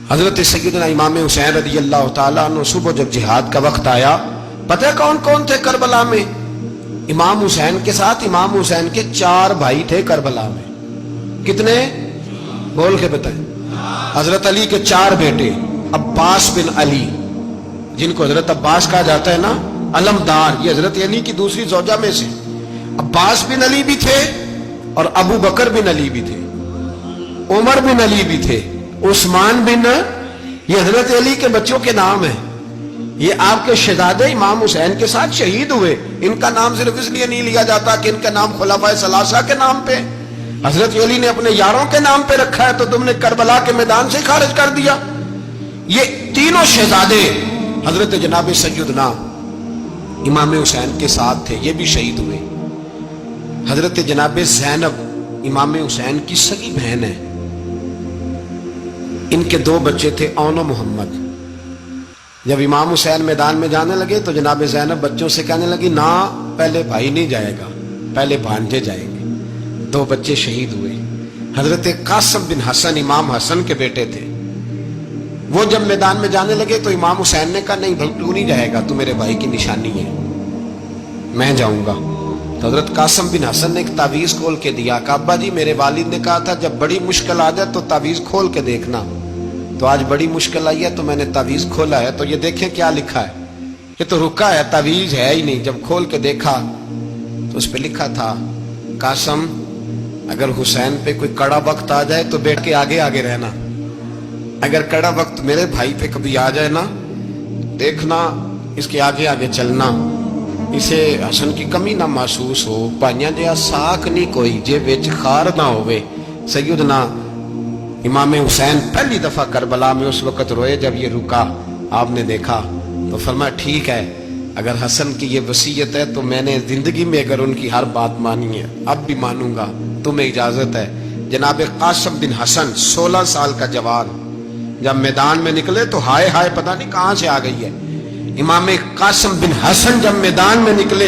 حضرت سیدنا امام حسین رضی اللہ تعالیٰ عنہ صبح جب جہاد کا وقت آیا، پتہ ہے کون کون تھے کربلا میں؟ امام حسین کے ساتھ امام حسین کے 4 بھائی تھے کربلا میں۔ کتنے؟ بول کے بتائیں۔ حضرت علی کے 4 بیٹے، عباس بن علی، جن کو حضرت عباس کہا جاتا ہے نا، علمدار، یہ حضرت علی کی دوسری زوجہ میں سے عباس بن علی بھی تھے، اور ابو بکر بن علی بھی تھے، عمر بن علی بھی تھے، عثمان بن، یہ حضرت علی کے بچوں کے نام ہیں۔ یہ آپ کے شہزادے امام حسین کے ساتھ شہید ہوئے، ان کا نام صرف اس لیے نہیں لیا جاتا کہ ان کا نام خلفائے ثلاثہ کے نام پہ، حضرت علی نے اپنے یاروں کے نام پہ رکھا ہے تو تم نے کربلا کے میدان سے خارج کر دیا۔ یہ تینوں شہزادے حضرت جناب سیدنا امام حسین کے ساتھ تھے، یہ بھی شہید ہوئے۔ حضرت جناب زینب امام حسین کی سگی بہن ہے، ان کے 2 بچے تھے، اون و محمد۔ جب امام حسین میدان میں جانے لگے تو جناب زینب بچوں سے کہنے لگی، نہ پہلے بھائی نہیں جائے گا، پہلے بھانجے جائیں گے۔ 2 بچے شہید ہوئے۔ حضرت قاسم بن حسن امام حسن کے بیٹے تھے، وہ جب میدان میں جانے لگے تو امام حسین نے کہا، نہیں بھائی تو نہیں جائے گا، تو میرے بھائی کی نشانی ہے، میں جاؤں گا۔ تو حضرت قاسم بن حسن نے ایک تعویذ کھول کے دیا کہ ابا جی میرے والد نے کہا تھا جب بڑی مشکل آ جائے تو تعویذ کھول کے دیکھنا، تو آج بڑی مشکل آئی ہے تو میں نے تعویذ کھولا ہے، تو یہ دیکھیں کیا لکھا ہے، یہ تو رکا ہے، تعویذ ہے ہی نہیں۔ جب کھول کے دیکھا تو اس پہ لکھا تھا، قاسم اگر حسین پہ کوئی کڑا وقت آ جائے تو بیٹھ کے آگے آگے رہنا، اگر کڑا وقت میرے بھائی پہ کبھی آ جائے نا، دیکھنا اس کے آگے آگے چلنا، اسے حسن کی کمی نہ محسوس ہو، پائیاں جہاں ساکھ نہیں کوئی جے وچ خار نہ ہوئے۔ سیدنا امام حسین پہلی دفعہ کربلا میں اس وقت روئے جب یہ رکا، آپ نے دیکھا تو فرمایا ٹھیک ہے، اگر حسن کی یہ وصیت ہے تو میں نے زندگی میں اگر ان کی ہر بات مانی ہے اب بھی مانوں گا، تمہیں اجازت ہے۔ جناب قاسم بن حسن 16 سال کا جوان جب میدان میں نکلے تو ہائے ہائے پتہ نہیں کہاں سے آ گئی ہے۔ امام قاسم بن حسن جب میدان میں نکلے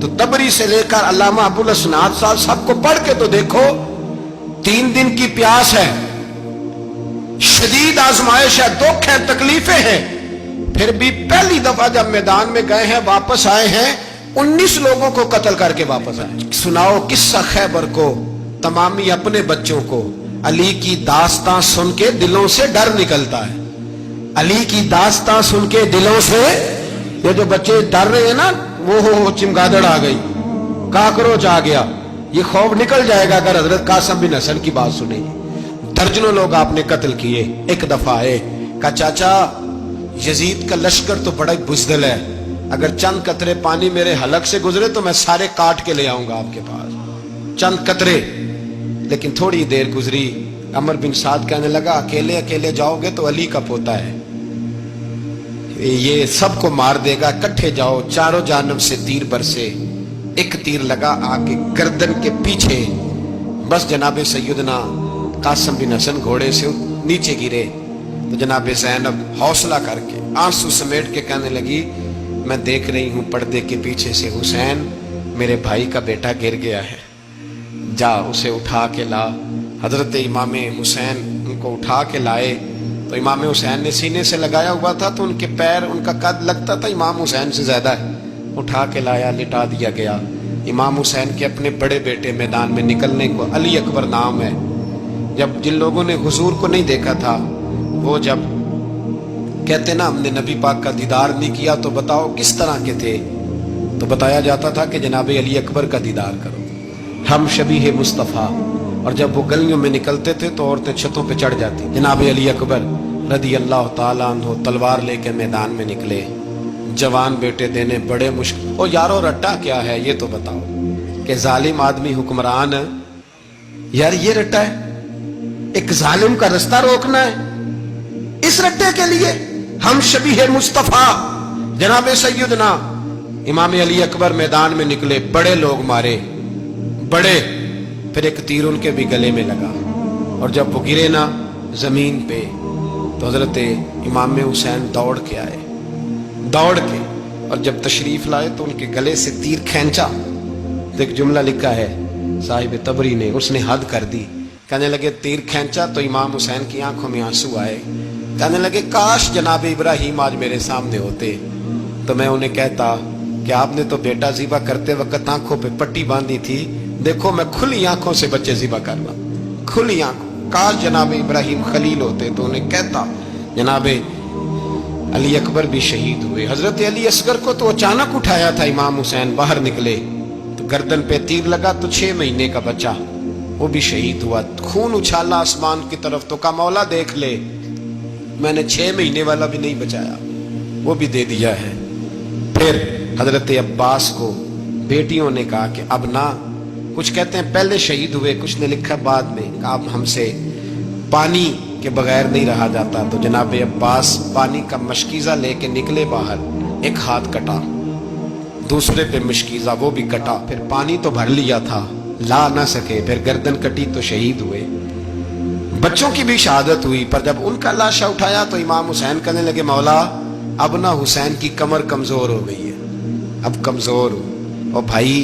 تو تبری سے لے کر علامہ ابو الاسناد صاحب سب کو پڑھ کے تو دیکھو، 3 دن کی پیاس ہے، شدید آزمائش ہے، دکھ ہے، تکلیفیں ہیں، پھر بھی پہلی دفعہ جب میدان میں گئے ہیں واپس آئے ہیں، 19 لوگوں کو قتل کر کے واپس آئے۔ سناؤ قصہ خیبر کو، تمامی اپنے بچوں کو، علی کی داستان سن کے دلوں سے ڈر نکلتا ہے، علی کی داستان سن کے دلوں سے، یہ جو بچے ڈر رہے ہیں نا، وہ چمگادڑ آ گئی، کاکروچ آ گیا، یہ خوف نکل جائے گا اگر حضرت قاسم بن حسن کی بات سنیں۔ درجنوں لوگ آپ نے قتل کیے۔ ایک دفعہ آئے، کہا چاچا یزید کا لشکر تو بڑا بزدل ہے، اگر چند قطرے پانی میرے حلق سے گزرے تو میں سارے کاٹ کے لے آؤں گا آپ کے پاس، چند قطرے۔ لیکن تھوڑی دیر گزری، عمر بن سعد کہنے لگا اکیلے اکیلے جاؤ گے تو علی کا پوتا ہے، یہ سب کو مار دے گا، کٹھے جاؤ۔ چاروں جانب سے تیر برسے، ایک تیر لگا آگے گردن کے پیچھے، بس جناب سیدنا قاسم بن حسن گھوڑے سے نیچے گرے تو جناب زینب حوصلہ کر کے آنسو سمیٹ کے کہنے لگی، میں دیکھ رہی ہوں پردے کے پیچھے سے حسین میرے بھائی کا بیٹا گر گیا ہے، جا اسے اٹھا کے لا۔ حضرت امام حسین ان کو اٹھا کے لائے تو امام حسین نے سینے سے لگایا ہوا تھا تو ان کے پیر، ان کا قد لگتا تھا امام حسین سے زیادہ ہے، اٹھا کے لایا، لٹا دیا گیا۔ امام حسین کے اپنے بڑے بیٹے میدان میں نکلنے کو، علی اکبر نام ہے، جب جن لوگوں نے حضور کو نہیں دیکھا تھا وہ جب کہتے نا ہم نے نبی پاک کا دیدار نہیں کیا تو بتاؤ کس طرح کے تھے، تو بتایا جاتا تھا کہ جناب علی اکبر کا دیدار کرو، ہم شبیہ مصطفیٰ۔ اور جب وہ گلیوں میں نکلتے تھے تو عورتیں چھتوں پہ چڑھ جاتی۔ جناب علی اکبر رضی اللہ تعالیٰ عنہ تلوار لے کے میدان میں نکلے، جوان بیٹے دینے بڑے مشکل۔ او یارو رٹا کیا ہے یہ تو بتاؤ، کہ ظالم آدمی حکمران، یار یہ رٹا ہے، ایک ظالم کا رستہ روکنا ہے، اس رٹے کے لیے ہم شبیہ مصطفیٰ۔ جناب سیدنا امام علی اکبر میدان میں نکلے، بڑے لوگ مارے، بڑے، پھر ایک تیر ان کے بھی گلے میں لگا، اور جب وہ گرے نا زمین پہ تو حضرت امام حسین دوڑ کے آئے، دوڑ کے، اور جب تشریف لائے تو ان کے گلے سے تیر کھینچا تو ایک جملہ لکھا ہے صاحب تبری نے، اس نے حد کر دی، کہنے لگے تیر کھینچا تو امام حسین کی آنکھوں میں آنسو آئے، کہنے لگے کاش جناب ابراہیم آج میرے سامنے ہوتے تو میں انہیں کہتا کہ آپ نے تو بیٹا ذبح کرتے وقت آنکھوں پہ پٹی باندھی تھی، دیکھو میں کھلی آنکھوں سے بچے ذبح کر رہا ہوں، کھلی آنکھوں۔ کاش جناب ابراہیم خلیل ہوتے تو انہیں کہتا۔ جناب علی اکبر بھی شہید ہوئے۔ حضرت علی اصغر کو تو اچانک اٹھایا تھا امام حسین، باہر نکلے تو گردن پہ تیر لگا تو 6 مہینے کا بچہ وہ بھی شہید ہوا۔ خون اچھالا آسمان کی طرف تو کہا مولا دیکھ لے، میں نے 6 مہینے والا بھی نہیں بچایا، وہ بھی دے دیا ہے۔ پھر حضرت عباس کو بیٹیوں نے کہا کہ اب نہ، کچھ کہتے ہیں پہلے شہید ہوئے، کچھ نے لکھا بعد میں، اب ہم سے پانی کے بغیر نہیں رہا جاتا۔ تو جناب عباس پانی کا مشکیزہ لے کے نکلے باہر، ایک ہاتھ کٹا، دوسرے پہ مشکیزہ وہ بھی کٹا، پھر پانی تو بھر لیا تھا لا نہ سکے، پھر گردن کٹی تو شہید ہوئے۔ بچوں کی بھی شہادت ہوئی، پر جب ان کا لاشا اٹھایا تو امام حسین کہنے لگے مولا اب نہ حسین کی کمر کمزور ہو گئی ہے، اب کمزور ہو، اور بھائی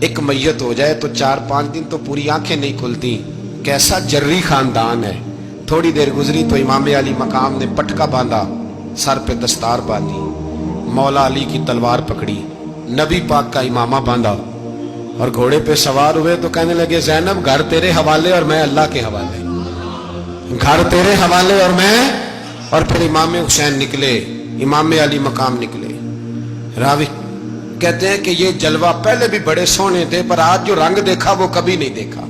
ایک میت ہو جائے تو 4-5 دن تو پوری آنکھیں نہیں کھلتی، کیسا جری خاندان ہے۔ تھوڑی دیر گزری تو امام علی مقام نے پٹکا باندھا، سر پہ دستار باندھی، مولا علی کی تلوار پکڑی، نبی پاک کا امامہ باندھا اور گھوڑے پہ سوار ہوئے تو کہنے لگے زینب گھر تیرے حوالے اور میں اللہ کے حوالے، گھر تیرے حوالے اور میں۔ اور پھر امام حسین نکلے، امام علی مقام نکلے۔ راوی کہتے ہیں کہ یہ جلوہ پہلے بھی بڑے سونے تھے، پر آج جو رنگ دیکھا وہ کبھی نہیں دیکھا۔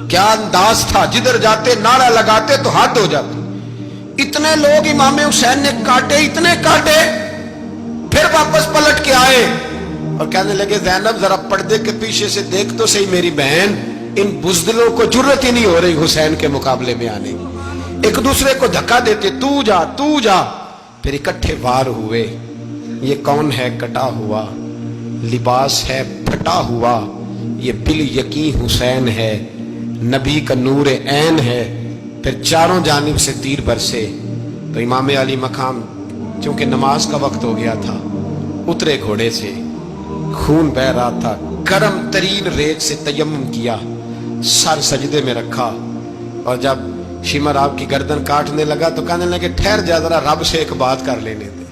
کیا انداز تھا، جدھر جاتے نعرہ لگاتے تو ہاتھ ہو جاتے۔ اتنے لوگ امام حسین نے کاٹے، اتنے کاٹے، پھر واپس پلٹ کے آئے اور کہنے لگے زینب ذرا پردے کے پیچھے سے دیکھ تو صحیح میری بہن، ان بزدلوں کو جرت ہی نہیں ہو رہی حسین کے مقابلے میں آنے کی، ایک دوسرے کو دھکا دیتے، تو جا تو جا۔ پھر اکٹھے وار ہوئے۔ یہ کون ہے کٹا ہوا، لباس ہے پھٹا ہوا، یہ بال یقین حسین ہے، نبی کا نور عین ہے۔ پھر چاروں جانب سے تیر برسے تو امام علی مقام چونکہ نماز کا وقت ہو گیا تھا، اترے گھوڑے سے، خون بہ رہا تھا، گرم ترین ریت سے تیمم کیا، سر سجدے میں رکھا، اور جب شمر آپ کی گردن کاٹنے لگا تو کہنے لگے ٹھہر جا ذرا رب سے ایک بات کر لینے دے۔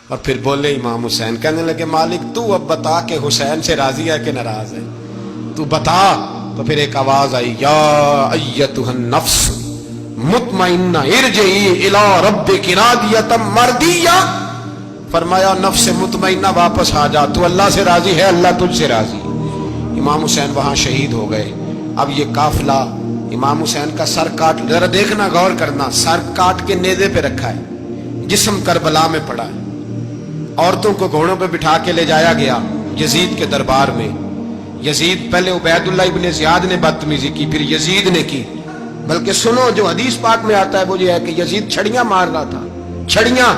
اور پھر بولے امام حسین، کہنے لگے مالک تو اب بتا کہ حسین سے راضی ہے کہ ناراض ہے، تو بتا۔ تو پھر ایک آواز آئی، یا ایتھا النفس مطمئنہ ارجعی الی ربک راضیۃ مرضیہ، فرمایا نفس مطمئنہ واپس آ جا، تو اللہ سے راضی ہے، اللہ تجھ سے راضی۔ امام حسین وہاں شہید ہو گئے۔ اب یہ قافلہ امام حسین کا سر کاٹ، ذرا دیکھنا غور کرنا، سر کاٹ کے نیزے پہ رکھا ہے، جسم کربلا میں پڑا ہے، عورتوں کو گھوڑوں پہ بٹھا کے لے جایا گیا یزید کے دربار میں۔ یزید پہلے عبید اللہ ابن زیاد نے بدتمیزی کی، پھر یزید نے کی، بلکہ سنو جو حدیث پاک میں آتا ہے وہ یہ ہے کہ یزید چھڑیاں مار رہا تھا، چھڑیاں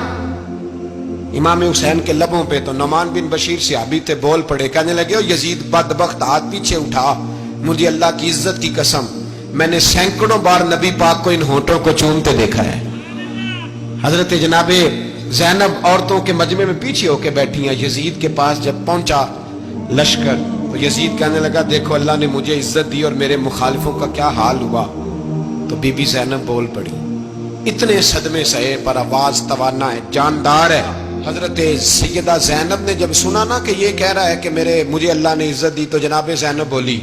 امام حسین کے لبوں پہ۔ تو نعمان بن بشیر صحابی تھے، بول پڑے، کہنے لگے او یزید بدبخت، ہاتھ پیچھے اٹھا، مجھے اللہ کی عزت کی قسم میں نے سینکڑوں بار نبی پاک کو ان ہونٹوں کو چومتے دیکھا ہے۔ حضرت جناب زینب عورتوں کے مجمع میں پیچھے ہو کے بیٹھی ہیں۔ یزید کے پاس جب پہنچا لشکر تو یزید کہنے لگا دیکھو اللہ نے مجھے عزت دی اور میرے مخالفوں کا کیا حال ہوا۔ تو بی بی زینب بول پڑی، اتنے صدمے سہے پر آواز توانا ہے، جاندار ہے۔ حضرت سیدہ زینب نے جب سنا نا کہ یہ کہہ رہا ہے کہ مجھے اللہ نے عزت دی، تو جناب زینب بولی،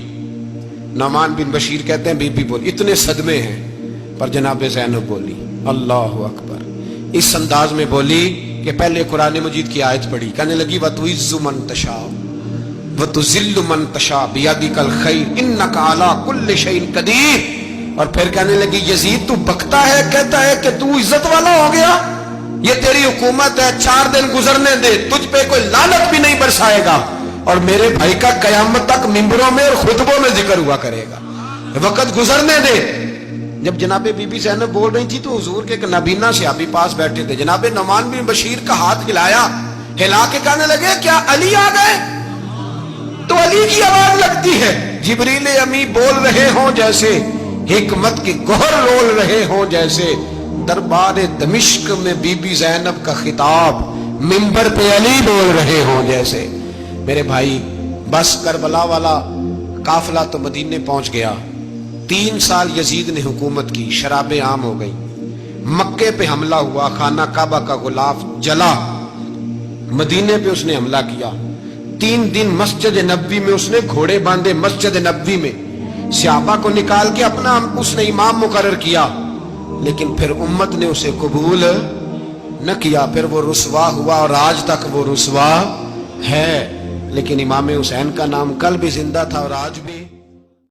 نعمان بن بشیر کہتے ہیں بی بی بولی، اتنے صدمے ہیں پر جناب زینب بولی اللہ اکبر، اس انداز میں بولی کہ پہلے قرآن مجید کی آیت پڑھی، کہنے لگی وَتُعِزُّ مَن تَشَاءُ وَتُذِلُّ مَن تَشَاءُ بِيَدِكَ الْخَيْرُ إِنَّكَ عَلَىٰ كُلِّ شَيْءٍ قَدِيرٌ۔ اور پھر کہنے لگی یزید تو بکتا ہے، کہتا ہے کہ تو عزت والا ہو گیا، یہ تیری حکومت ہے، 4 دن گزرنے دے، تجھ پہ کوئی لعنت بھی نہیں برسائے گا، اور میرے بھائی کا قیامت تک ممبروں میں اور خطبوں میں ذکر ہوا کرے گا، وقت گزرنے دے۔ جب جناب بی بی زینب بول رہی تھی تو حضور کے ایک نابینا صحابی پاس بیٹھے تھے، جناب نعمان بن بشیر کا ہاتھ ہلایا، ہلا کے کہنے لگے کیا علی آ گئے؟ تو علی کی آواز لگتی ہے، جبریل امی بول رہے ہوں جیسے، حکمت کی گوہر رول رہے ہوں جیسے، دربار دمشق میں بی بی زینب کا خطاب، منبر پہ علی بول رہے ہوں جیسے۔ میرے بھائی بس کربلا والا قافلہ تو مدینے پہنچ گیا۔ 3 سال یزید نے حکومت کی، شرابیں عام ہو گئی، مکے پہ حملہ ہوا، خانہ کعبہ کا غلاف جلا، مدینے پہ اس نے حملہ کیا، 3 دن مسجد نبوی میں اس نے گھوڑے باندھے، مسجد نبوی میں صحابہ کو نکال کے اپنا اس نے امام مقرر کیا، لیکن پھر امت نے اسے قبول نہ کیا، پھر وہ رسوا ہوا اور آج تک وہ رسوا ہے۔ لیکن امام حسین کا نام کل بھی زندہ تھا اور آج بھی